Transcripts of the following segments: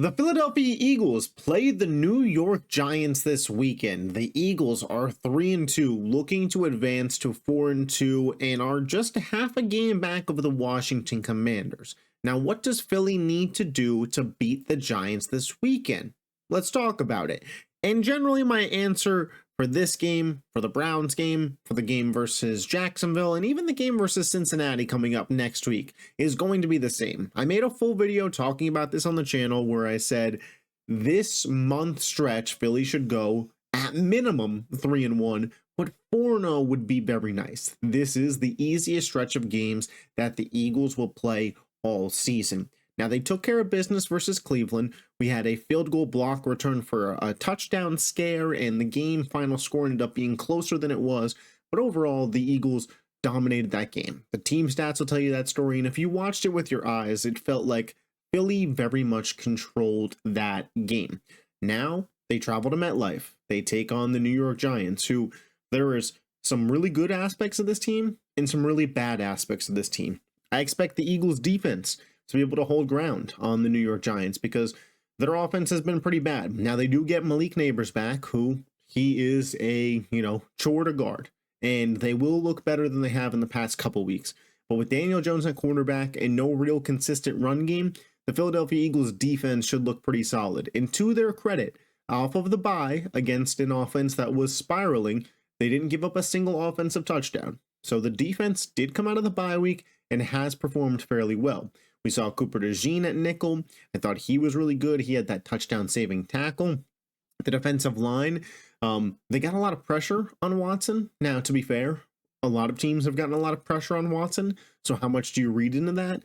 The Philadelphia Eagles played the New York Giants this weekend. The Eagles are 3-2, looking to advance to 4-2, and are just half a game back of the Washington Commanders. Now, what does Philly need to do to beat the Giants this weekend? Let's talk about it. And generally, my answer for this game, for the Browns game, for the game versus Jacksonville, and even the game versus Cincinnati coming up next week is going to be the same. I made a full video talking about this on the channel where I said this month stretch, Philly should go at minimum 3-1, but 4-0 would be very nice. This is the easiest stretch of games that the Eagles will play all season. Now, they took care of business versus Cleveland. We had a field goal block return for a touchdown scare, and the game final score ended up being closer than it was. But overall, the Eagles dominated that game. The team stats will tell you that story, and if you watched it with your eyes, it felt like Philly very much controlled that game. Now, they travel to MetLife. They take on the New York Giants, who there is some really good aspects of this team and some really bad aspects of this team. I expect the Eagles' defense to be able to hold ground on the New York Giants because their offense has been pretty bad. Now, they do get Malik Neighbors back, who he is a, chore to guard, and they will look better than they have in the past couple weeks. But with Daniel Jones at quarterback and no real consistent run game, the Philadelphia Eagles defense should look pretty solid. And to their credit, off of the bye against an offense that was spiraling, they didn't give up a single offensive touchdown. So the defense did come out of the bye week and has performed fairly well. We saw Cooper DeJean at nickel. I thought he was really good. He had that touchdown-saving tackle. The defensive line, they got a lot of pressure on Watson. Now, to be fair, a lot of teams have gotten a lot of pressure on Watson. So how much do you read into that?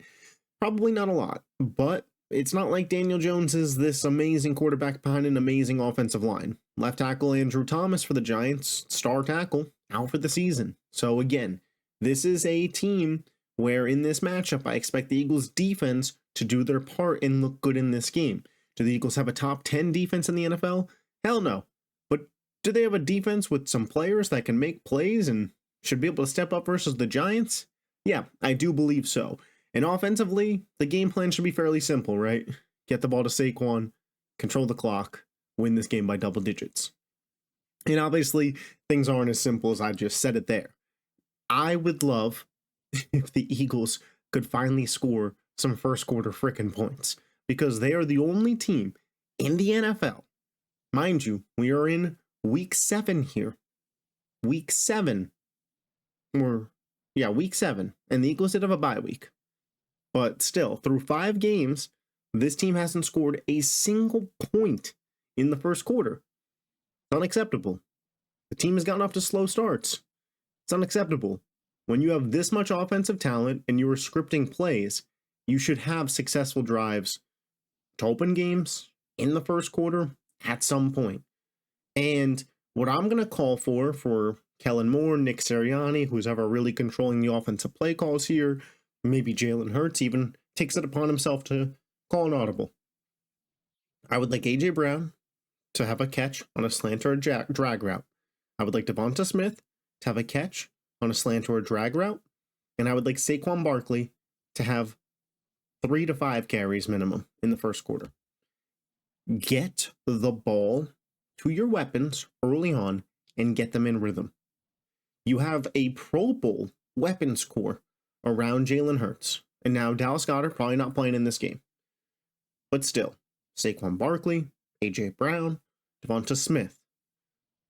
Probably not a lot. But it's not like Daniel Jones is this amazing quarterback behind an amazing offensive line. Left tackle Andrew Thomas for the Giants, star tackle, out for the season. So again, this is a team where in this matchup, I expect the Eagles defense to do their part and look good in this game. Do the Eagles have a top 10 defense in the NFL? Hell no. But do they have a defense with some players that can make plays and should be able to step up versus the Giants? Yeah, I do believe so. And offensively, the game plan should be fairly simple, right? Get the ball to Saquon, control the clock, win this game by double digits. And obviously, things aren't as simple as I just said it there. I would love if the Eagles could finally score some first quarter frickin' points, because they are the only team in the NFL. Mind you, we are in week 7 here. Week 7. Week 7. And the Eagles did have a bye week. But still, through 5 games, this team hasn't scored a single point in the first quarter. It's unacceptable. The team has gotten off to slow starts. It's unacceptable. When you have this much offensive talent and you are scripting plays, you should have successful drives to open games in the first quarter at some point. And what I'm going to call for Kellen Moore, Nick Sirianni, who's ever really controlling the offensive play calls here, maybe Jalen Hurts even takes it upon himself to call an audible. I would like A.J. Brown to have a catch on a slant or a drag route. I would like Devonta Smith to have a catch on a slant or a drag route, and I would like Saquon Barkley to have 3 to 5 carries minimum in the first quarter. Get the ball to your weapons early on and get them in rhythm. You have a Pro Bowl weapons core around Jalen Hurts, and now Dallas Goedert probably not playing in this game. But still, Saquon Barkley, A.J. Brown, Devonta Smith,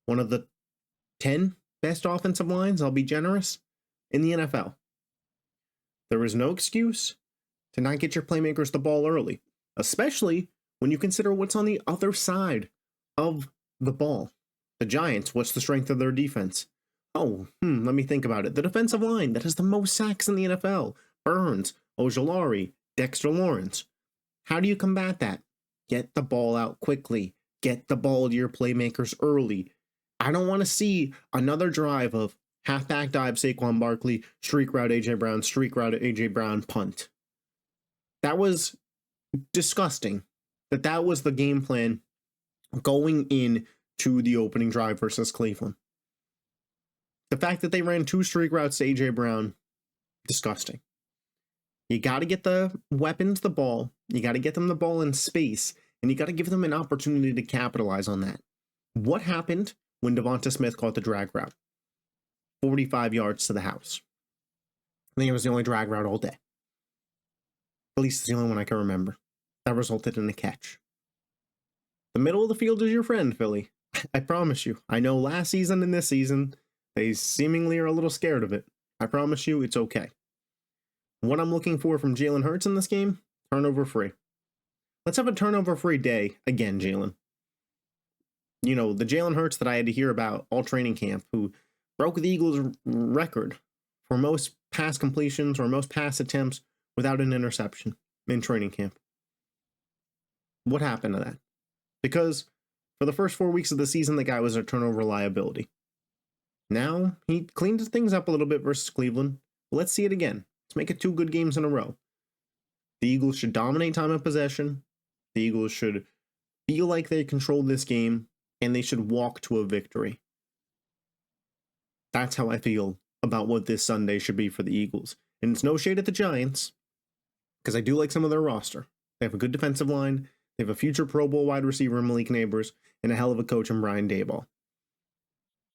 one of the 10 best offensive lines, I'll be generous, in the NFL. There is no excuse to not get your playmakers the ball early, especially when you consider what's on the other side of the ball. The Giants, what's the strength of their defense? Let me think about it. The defensive line that has the most sacks in the NFL. Burns, Ojulari, Dexter Lawrence. How do you combat that? Get the ball out quickly. Get the ball to your playmakers early. I don't want to see another drive of halfback dive Saquon Barkley, streak route A.J. Brown, streak route A.J. Brown, punt. That was disgusting. That was the game plan going in to the opening drive versus Cleveland. The fact that they ran 2 streak routes to A.J. Brown, disgusting. You got to get the weapons the ball. You got to get them the ball in space. and you got to give them an opportunity to capitalize on that. What happened when Devonta Smith caught the drag route? 45 yards to the house. I think it was the only drag route all day. At least it's the only one I can remember. That resulted in a catch. The middle of the field is your friend, Philly. I promise you. I know last season and this season, they seemingly are a little scared of it. I promise you, it's okay. What I'm looking for from Jalen Hurts in this game, turnover free. Let's have a turnover free day again, Jalen. You know, the Jalen Hurts that I had to hear about all training camp, who broke the Eagles' record for most pass completions or most pass attempts without an interception in training camp. What happened to that? Because for the first 4 weeks of the season, the guy was a turnover liability. Now, he cleaned things up a little bit versus Cleveland. Let's see it again. Let's make it 2 good games in a row. The Eagles should dominate time of possession. The Eagles should feel like they controlled this game, and they should walk to a victory. That's how I feel about what this Sunday should be for the Eagles. And it's no shade at the Giants, because I do like some of their roster. They have a good defensive line. They have a future Pro Bowl wide receiver in Malik Neighbors, and a hell of a coach in Brian Daboll.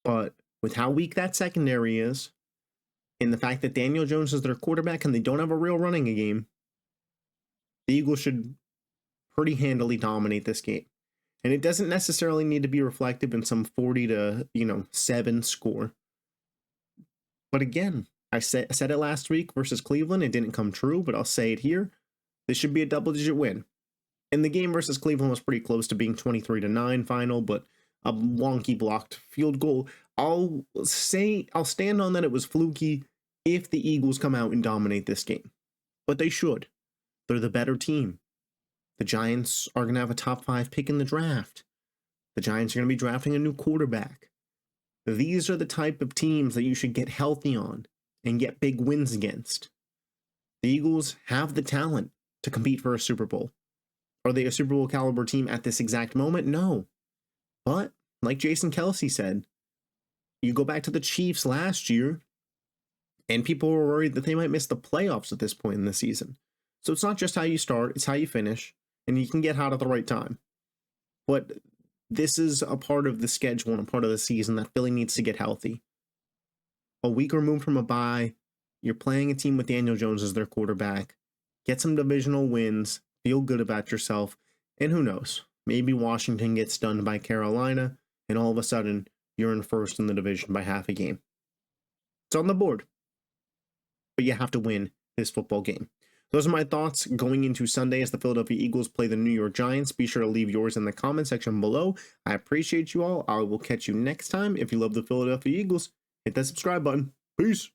But with how weak that secondary is, and the fact that Daniel Jones is their quarterback and they don't have a real running game, the Eagles should pretty handily dominate this game. And it doesn't necessarily need to be reflective in some 40-7 score. But again, I said it last week versus Cleveland. It didn't come true, but I'll say it here. This should be a double-digit win. And the game versus Cleveland was pretty close to being 23-9 final, but a wonky blocked field goal. I'll stand on that it was fluky if the Eagles come out and dominate this game. But they should. They're the better team. The Giants are going to have a top 5 pick in the draft. The Giants are going to be drafting a new quarterback. These are the type of teams that you should get healthy on and get big wins against. The Eagles have the talent to compete for a Super Bowl. Are they a Super Bowl caliber team at this exact moment? No. But, like Jason Kelce said, you go back to the Chiefs last year, and people were worried that they might miss the playoffs at this point in the season. So it's not just how you start, it's how you finish, and you can get hot at the right time. But this is a part of the schedule and a part of the season that Philly needs to get healthy. A week removed from a bye, you're playing a team with Daniel Jones as their quarterback. Get some divisional wins, feel good about yourself, and who knows, maybe Washington gets stunned by Carolina, and all of a sudden, you're in first in the division by half a game. It's on the board. But you have to win this football game. Those are my thoughts going into Sunday as the Philadelphia Eagles play the New York Giants. Be sure to leave yours in the comment section below. I appreciate you all. I will catch you next time. If you love the Philadelphia Eagles, hit that subscribe button. Peace.